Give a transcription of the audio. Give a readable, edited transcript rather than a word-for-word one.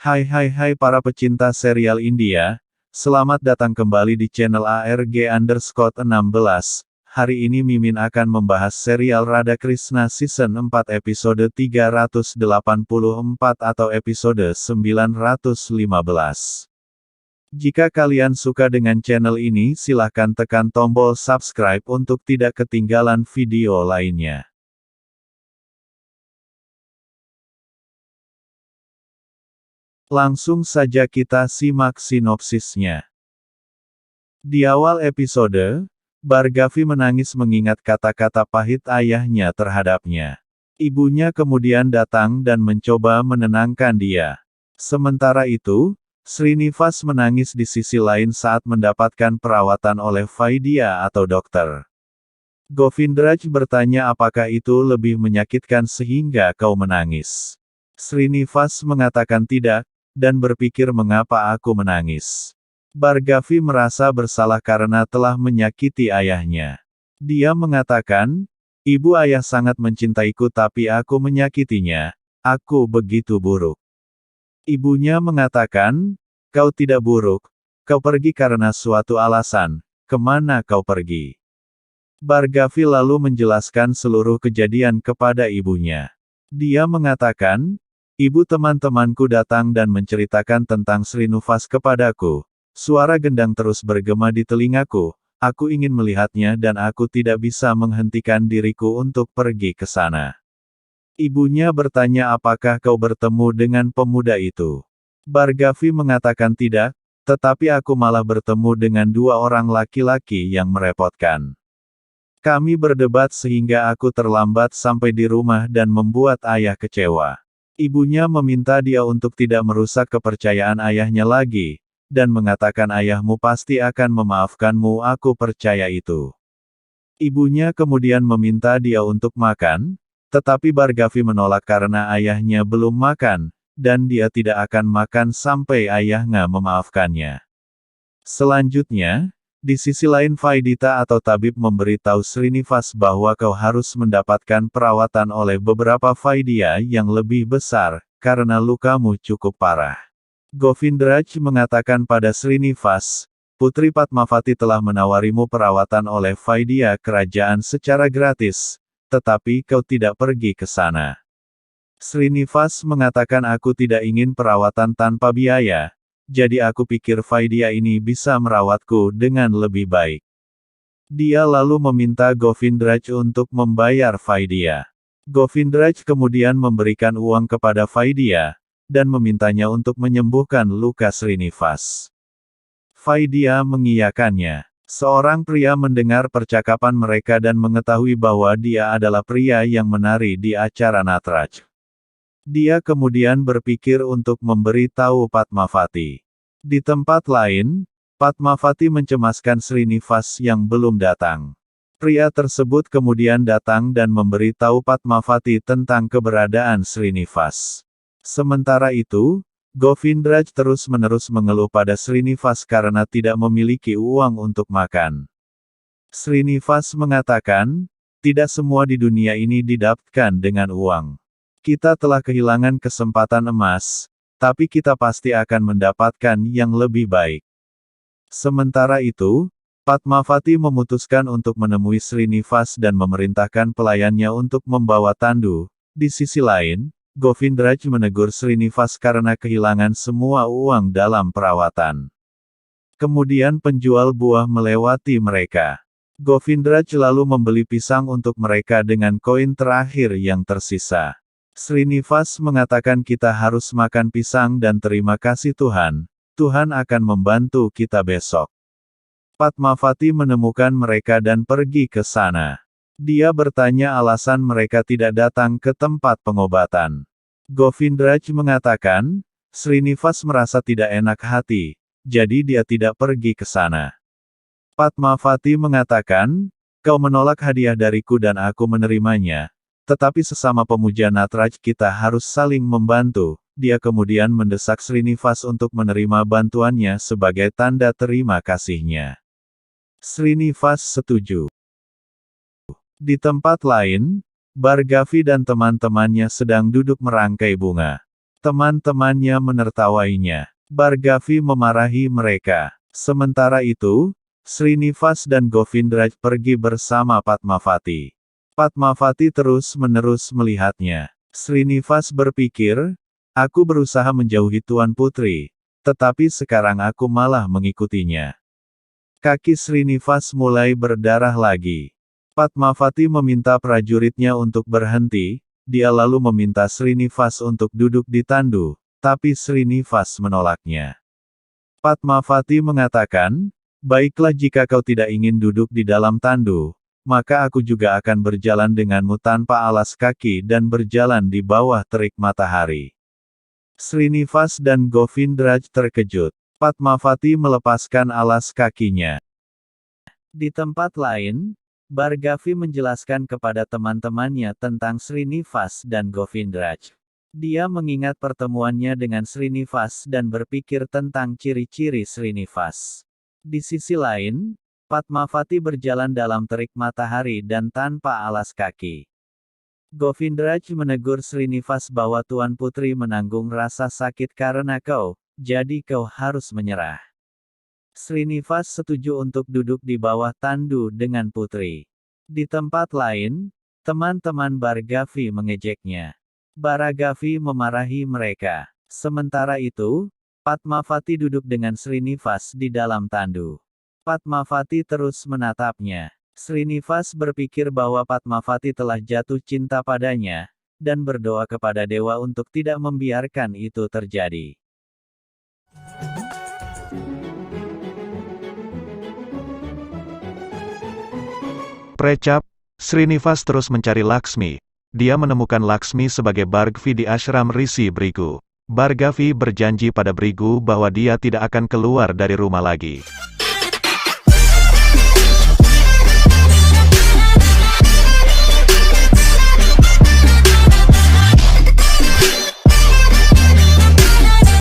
Hai para pecinta serial India, selamat datang kembali di channel ARG_16. Hari ini Mimin akan membahas serial Radha Krishna Season 4 episode 384 atau episode 915. Jika kalian suka dengan channel ini silahkan tekan tombol subscribe untuk tidak ketinggalan video lainnya. Langsung saja kita simak sinopsisnya. Di awal episode, Bhargavi menangis mengingat kata-kata pahit ayahnya terhadapnya. Ibunya kemudian datang dan mencoba menenangkan dia. Sementara itu, Srinivas menangis di sisi lain saat mendapatkan perawatan oleh Vaidya atau dokter. Govindraj bertanya apakah itu lebih menyakitkan sehingga kau menangis. Srinivas mengatakan tidak, dan berpikir mengapa aku menangis. Bhargavi merasa bersalah karena telah menyakiti ayahnya. Dia mengatakan, ibu ayah sangat mencintaiku tapi aku menyakitinya, aku begitu buruk. Ibunya mengatakan, kau tidak buruk, kau pergi karena suatu alasan, kemana kau pergi? Bhargavi lalu menjelaskan seluruh kejadian kepada ibunya. Dia mengatakan, ibu teman-temanku datang dan menceritakan tentang Srinivas kepadaku. Suara gendang terus bergema di telingaku, aku ingin melihatnya dan aku tidak bisa menghentikan diriku untuk pergi ke sana. Ibunya bertanya apakah kau bertemu dengan pemuda itu. Bhargavi mengatakan tidak, tetapi aku malah bertemu dengan dua orang laki-laki yang merepotkan. Kami berdebat sehingga aku terlambat sampai di rumah dan membuat ayah kecewa. Ibunya meminta dia untuk tidak merusak kepercayaan ayahnya lagi, dan mengatakan ayahmu pasti akan memaafkanmu, aku percaya itu. Ibunya kemudian meminta dia untuk makan, tetapi Bhargavi menolak karena ayahnya belum makan, dan dia tidak akan makan sampai ayahnya memaafkannya. Selanjutnya, di sisi lain Vaidita atau tabib memberitahu Srinivas bahwa kau harus mendapatkan perawatan oleh beberapa Vaidya yang lebih besar, karena lukamu cukup parah. Govindraj mengatakan pada Srinivas, Putri Padmavati telah menawarimu perawatan oleh Vaidya kerajaan secara gratis, tetapi kau tidak pergi ke sana. Srinivas mengatakan aku tidak ingin perawatan tanpa biaya. Jadi aku pikir Vaidya ini bisa merawatku dengan lebih baik. Dia lalu meminta Govindraj untuk membayar Vaidya. Govindraj kemudian memberikan uang kepada Vaidya, dan memintanya untuk menyembuhkan luka Srinivas. Vaidya mengiyakannya. Seorang pria mendengar percakapan mereka dan mengetahui bahwa dia adalah pria yang menari di acara Natraj. Dia kemudian berpikir untuk memberi tahu Padmavati. Di tempat lain, Padmavati mencemaskan Srinivas yang belum datang. Pria tersebut kemudian datang dan memberi tahu Padmavati tentang keberadaan Srinivas. Sementara itu, Govindraj terus-menerus mengeluh pada Srinivas karena tidak memiliki uang untuk makan. Srinivas mengatakan, tidak semua di dunia ini didapatkan dengan uang. Kita telah kehilangan kesempatan emas, tapi kita pasti akan mendapatkan yang lebih baik. Sementara itu, Padmavati memutuskan untuk menemui Srinivas dan memerintahkan pelayannya untuk membawa tandu. Di sisi lain, Govindraj menegur Srinivas karena kehilangan semua uang dalam perawatan. Kemudian penjual buah melewati mereka. Govindraj lalu membeli pisang untuk mereka dengan koin terakhir yang tersisa. Srinivas mengatakan kita harus makan pisang dan terima kasih Tuhan, Tuhan akan membantu kita besok. Padmavati menemukan mereka dan pergi ke sana. Dia bertanya alasan mereka tidak datang ke tempat pengobatan. Govindraj mengatakan, Srinivas merasa tidak enak hati, jadi dia tidak pergi ke sana. Padmavati mengatakan, kau menolak hadiah dariku dan aku menerimanya. Tetapi sesama pemuja Natraj kita harus saling membantu. Dia kemudian mendesak Srinivas untuk menerima bantuannya sebagai tanda terima kasihnya. Srinivas setuju. Di tempat lain, Bhargavi dan teman-temannya sedang duduk merangkai bunga. Teman-temannya menertawainya. Bhargavi memarahi mereka. Sementara itu, Srinivas dan Govindraj pergi bersama Padmavati. Padmavati terus-menerus melihatnya. Srinivas berpikir, aku berusaha menjauhi Tuan Putri, tetapi sekarang aku malah mengikutinya. Kaki Srinivas mulai berdarah lagi. Padmavati meminta prajuritnya untuk berhenti, dia lalu meminta Srinivas untuk duduk di tandu, tapi Srinivas menolaknya. Padmavati mengatakan, baiklah jika kau tidak ingin duduk di dalam tandu, maka aku juga akan berjalan denganmu tanpa alas kaki dan berjalan di bawah terik matahari. Srinivas dan Govindraj terkejut. Padmavati melepaskan alas kakinya. Di tempat lain, Bhargavi menjelaskan kepada teman-temannya tentang Srinivas dan Govindraj. Dia mengingat pertemuannya dengan Srinivas dan berpikir tentang ciri-ciri Srinivas. Di sisi lain, Padmavati berjalan dalam terik matahari dan tanpa alas kaki. Govindraj menegur Srinivas bahwa Tuan Putri menanggung rasa sakit karena kau, jadi kau harus menyerah. Srinivas setuju untuk duduk di bawah tandu dengan Putri. Di tempat lain, teman-teman Bhargavi mengejeknya. Bhargavi memarahi mereka. Sementara itu, Padmavati duduk dengan Srinivas di dalam tandu. Padmavati terus menatapnya. Srinivas berpikir bahwa Padmavati telah jatuh cinta padanya, dan berdoa kepada dewa untuk tidak membiarkan itu terjadi. Precap, Srinivas terus mencari Laksmi. Dia menemukan Laksmi sebagai Bhargavi di ashram Risi Brigu. Bhargavi berjanji pada Brigu bahwa dia tidak akan keluar dari rumah lagi.